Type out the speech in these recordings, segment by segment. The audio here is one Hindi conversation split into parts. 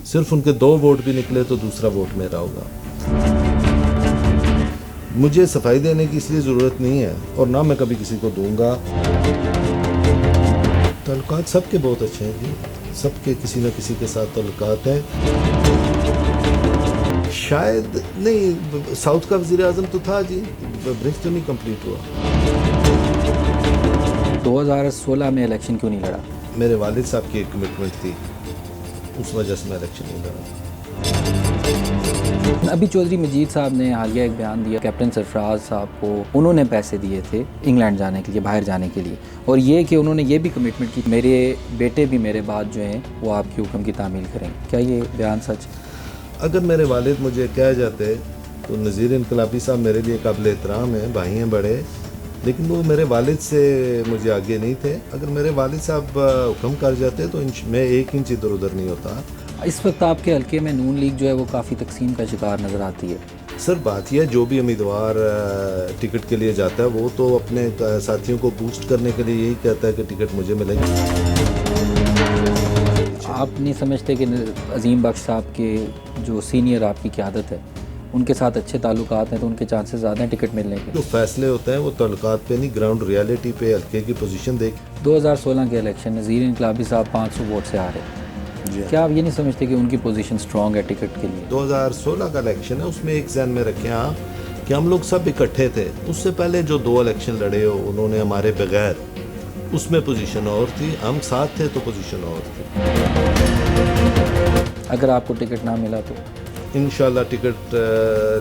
सिर्फ उनके 2 वोट भी निकले तो दूसरा वोट मेरा होगा। मुझे सफाई देने की इसलिए ज़रूरत नहीं है और ना मैं कभी किसी को दूंगा। ताल्लुकात सबके बहुत अच्छे हैं जी, सबके किसी न किसी के साथ ताल्लुकात हैं। शायद नहीं, साउथ का वज़ीर आज़म तो था जी, ब्रिज तो नहीं कंप्लीट हुआ। 2016 में इलेक्शन क्यों नहीं लड़ा? मेरे वालिद साहब की एक कमिटमेंट थी, उस वजह से मैं इलेक्शन नहीं लड़ा। अभी चौधरी मजीद साहब ने हालिया एक बयान दिया, कैप्टन सरफराज साहब को उन्होंने पैसे दिए थे इंग्लैंड जाने के लिए, बाहर जाने के लिए, और ये कि उन्होंने ये भी कमिटमेंट की मेरे बेटे भी मेरे बाद जो हैं वो आपके हुक्म की तामील करेंगे। क्या ये बयान सच? अगर मेरे वालिद मुझे कह जाते तो नज़ीर इनकलाबी साहब मेरे लिए काबिल एहतराम हैं, भाई हैं बड़े, लेकिन वो मेरे वालिद से मुझे आगे नहीं थे। अगर मेरे वालिद साहब हुक्म कर जाते तो मैं 1 इंच इधर उधर नहीं होता। इस वक्त आपके हल्के में नून लीग जो है वो काफ़ी तकसीम का शिकार नज़र आती है। सर बात यह है, जो भी उम्मीदवार टिकट के लिए जाता है वो तो अपने साथियों को बूस्ट करने के लिए यही कहता है कि टिकट मुझे मिलेगी। आप नहीं समझते कि अजीम बख्श साहब के जो सीनियर आपकी क़यादत है उनके साथ अच्छे ताल्लुकात हैं तो उनके चांसेस ज़्यादा हैं टिकट मिलने के? जो फैसले होते हैं वो ताल्लुकात पे नहीं, ग्राउंड रियलिटी पे हल्के की पोजीशन देख। 2016 के इलेक्शन नज़ीर इनकलाबी साहब 500 वोट से हारे। क्या आप ये नहीं समझते कि उनकी पोजीशन स्ट्रॉन्ग है टिकट के लिए? 2016 का इलेक्शन है, उसमें एक जहन में रखें आप कि हम लोग सब इकट्ठे थे। उससे पहले जो 2 इलेक्शन लड़े हो उन्होंने हमारे बगैर, उसमें पोजीशन और थी, हम साथ थे तो पोजीशन और थी। अगर आपको टिकट ना मिला तो इंशाल्लाह टिकट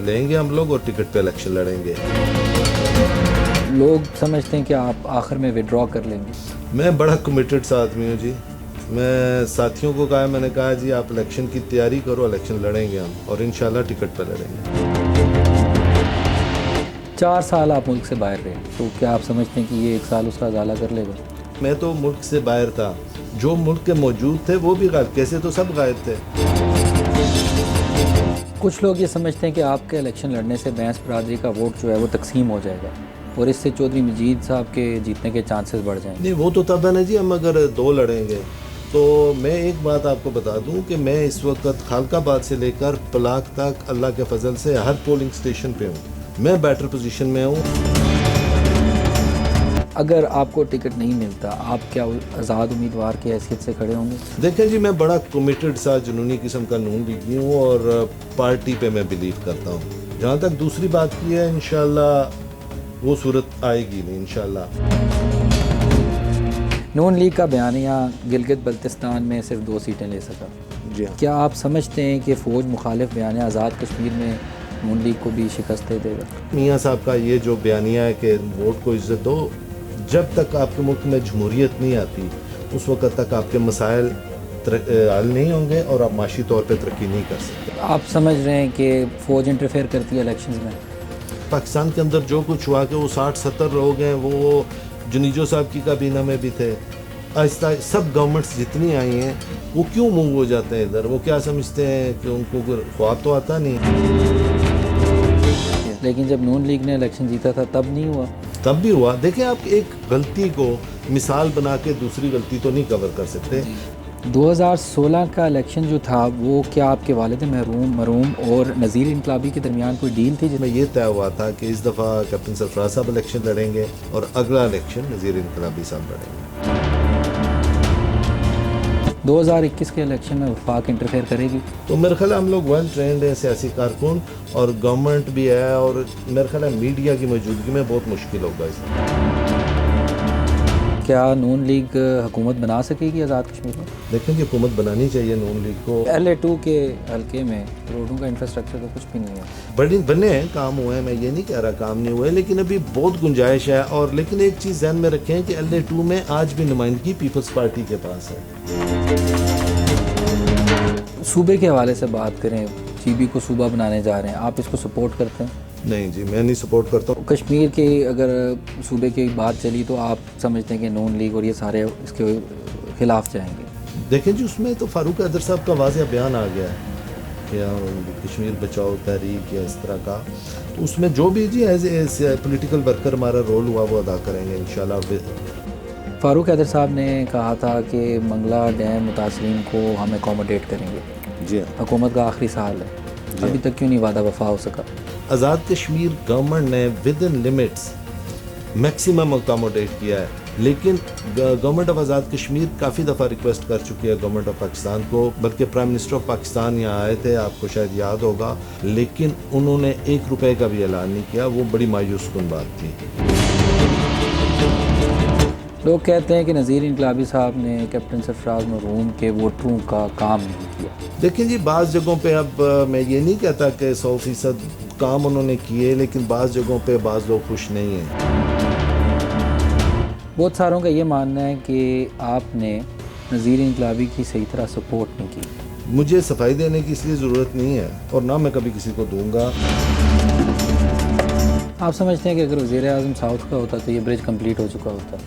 लेंगे हम लोग और टिकट पे इलेक्शन लड़ेंगे। लोग समझते हैं कि आप आखिर में विड्रॉ कर लेंगे। मैं बड़ा कमिटेड सा आदमी हूँ जी। मैं साथियों को कहा, मैंने कहा जी आप इलेक्शन की तैयारी करो, इलेक्शन लड़ेंगे हम और इंशाल्लाह टिकट पे लड़ेंगे। 4 साल आप मुल्क से बाहर रहे, तो क्या आप समझते हैं कि ये 1 साल उसका उजाला कर लेगा? मैं तो मुल्क से बाहर था, जो मुल्क के मौजूद थे वो भी गायब, कैसे तो सब गायब थे। कुछ लोग ये समझते हैं कि आपके इलेक्शन लड़ने से बैंस बरादरी का वोट जो है वो तकसीम हो जाएगा और इससे चौधरी मजीद साहब के जीतने के चांसेस बढ़ जाएंगे। नहीं, वो तो तब है ना जी, हम अगर 2 लड़ेंगे तो मैं एक बात आपको बता दूं कि मैं इस वक्त खालकाबाद से लेकर पलाक तक अल्लाह के फजल से हर पोलिंग स्टेशन पे हूँ। मैं बेटर पोजीशन में हूँ। अगर आपको टिकट नहीं मिलता, आप क्या आज़ाद उम्मीदवार की हैसियत से खड़े होंगे? देखें जी, मैं बड़ा कमिटेड सा जुनूनी किस्म का नून लीगी हूँ और पार्टी पे मैं बिलीव करता हूँ। जहाँ तक दूसरी बात की है, इंशाल्लाह वो सूरत आएगी नहीं इंशाल्लाह। नून लीग का बयानिया गिलगित बल्तिस्तान में सिर्फ 2 सीटें ले सका। जी हाँ। क्या आप समझते हैं कि फ़ौज मुखालिफ बयानिया आज़ाद कश्मीर में नून लीग को भी शिकस्त दे देगा? मियाँ साहब का ये जो बयानिया है कि वोट को इज्जत दो, जब तक आपके मुल्क में जमहूरियत नहीं आती उस वक्त तक आपके मसाइल हल नहीं होंगे और आप माशी तौर पे तरक्की नहीं कर सकते। आप समझ रहे हैं कि फ़ौज इंटरफेयर करती है इलेक्शंस में? पाकिस्तान के अंदर जो कुछ हुआ कि वो 60-70 लोग हैं, वो जुनीजो साहब की काबीना में भी थे। आहिस्ता सब गवर्नमेंट्स जितनी आई हैं वो क्यों मूव हो जाते हैं इधर? वो क्या समझते हैं कि उनको ख्वाब तो आता नहीं। लेकिन जब नून लीग ने इलेक्शन जीता था तब नहीं हुआ? तब भी हुआ। देखें, आप एक गलती को मिसाल बना के दूसरी गलती तो नहीं कवर कर सकते। 2016 का इलेक्शन जो था वो क्या आपके वालिद मरहूम और नज़ीर इनकलाबी के दरमियान कोई डील थी जिसमें ये तय हुआ था कि इस दफ़ा कैप्टन सरफराज साहब इलेक्शन लड़ेंगे और अगला इलेक्शन नज़ीर इनकलाबी साहब लड़ेंगे? 2021 के इलेक्शन में वफाक इंटरफेयर करेगी? तो मेरे ख्याल हम लोग वेल ट्रेंड हैं सियासी कारकुन और गवर्नमेंट भी है और मेरे ख्याल मीडिया की मौजूदगी में बहुत मुश्किल होगा इसमें। क्या नून लीग हुकूमत बना सकेगी आज़ाद कश्मीर में? देखें कि हुकूमत बनानी चाहिए नून लीग को। LA2 के हल्के में रोडों का इंफ्रास्ट्रक्चर तो कुछ भी नहीं है। बड़े बने हैं, काम हुए हैं, मैं ये नहीं कह रहा काम नहीं हुए, लेकिन अभी बहुत गुंजाइश है। और लेकिन एक चीज़ ध्यान में रखें कि LA2 में आज भी नुमाइंदगी पीपल्स पार्टी के पास है। सूबे के हवाले से बात करें, GB को सूबा बनाने जा रहे हैं, आप इसको सपोर्ट करते हैं? नहीं जी, मैं नहीं सपोर्ट करता हूँ। कश्मीर के अगर सूबे की बात चली तो आप समझते हैं कि नून लीग और ये सारे इसके खिलाफ जाएंगे? देखें जी, उसमें तो फारूक हैदर साहब का वाज़ेह बयान आ गया है कि कश्मीर बचाओ तहरीक या इस तरह का, तो उसमें जो भी जी एज ए पोलिटिकल वर्कर हमारा रोल हुआ वो अदा करेंगे इंशाल्लाह। फारूक हैदर साहब ने कहा था कि मंगला डैम मुतासरीन को हम एकोमोडेट करेंगे, जी हाँ। हुकूमत का आखिरी साल है, अभी तक क्यों नहीं वादा वफा हो सका? आज़ाद कश्मीर गवर्नमेंट ने with in limits maximum accommodate किया है, लेकिन गवर्नमेंट ऑफ आज़ाद कश्मीर काफ़ी दफ़ा रिक्वेस्ट कर चुकी है गवर्नमेंट ऑफ पाकिस्तान को, बल्कि प्राइम मिनिस्टर ऑफ पाकिस्तान यहाँ आए थे, आपको शायद याद होगा, लेकिन उन्होंने 1 रुपए का भी ऐलान नहीं किया। वो बड़ी मायूस कुन बात थी। लोग कहते हैं कि नज़ीर इनकलाबी साहब ने कैप्टन सरफराज मरहूम के वोटरों का काम नहीं किया। देखिए जी, बाज़ जगहों पे अब मैं ये नहीं कहता कि 100% काम उन्होंने किए, लेकिन बाज़ जगहों पे बाज़ लोग खुश नहीं हैं। बहुत सारों का ये मानना है कि आपने नज़ीर इनकलाबी की सही तरह सपोर्ट नहीं की। मुझे सफाई देने की इसलिए ज़रूरत नहीं है, और ना मैं कभी किसी को दूंगा। आप समझते हैं कि अगर वज़ीर आज़म साउथ का होता तो ये ब्रिज कंप्लीट हो चुका होता?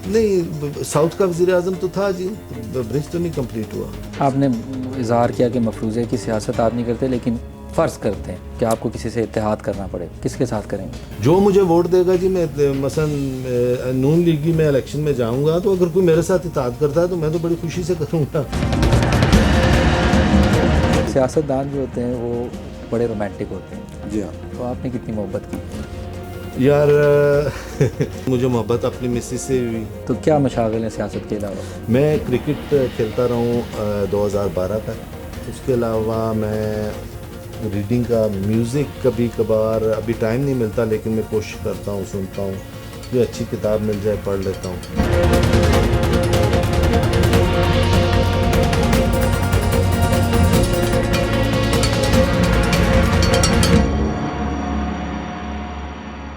नहीं, साउथ का वज़ीर आज़म तो था जी, ब्रिज तो नहीं कंप्लीट हुआ। आपने इज़हार किया कि मफरूज़े की सियासत आप नहीं करते, लेकिन फ़र्ज़ करते हैं कि आपको किसी से इत्तेहाद करना पड़े, किसके साथ करेंगे? जो मुझे वोट देगा जी, मैं मसलन नून लीगी में इलेक्शन में जाऊंगा, तो अगर कोई मेरे साथ इत्तेहाद करता है तो मैं तो बड़ी खुशी से करूँगा। सियासतदान जो होते हैं वो बड़े रोमांटिक होते हैं। जी हाँ। तो आपने कितनी मोहब्बत की? यार मुझे मोहब्बत अपनी मिसेस से हुई। तो क्या मशागिल हैं सियासत के अलावा? मैं क्रिकेट खेलता रहा हूँ 2012 तक। उसके अलावा मैं रीडिंग का, म्यूज़िक कभी कभार, अभी टाइम नहीं मिलता, लेकिन मैं कोशिश करता हूँ, सुनता हूँ, कोई अच्छी किताब मिल जाए पढ़ लेता हूँ।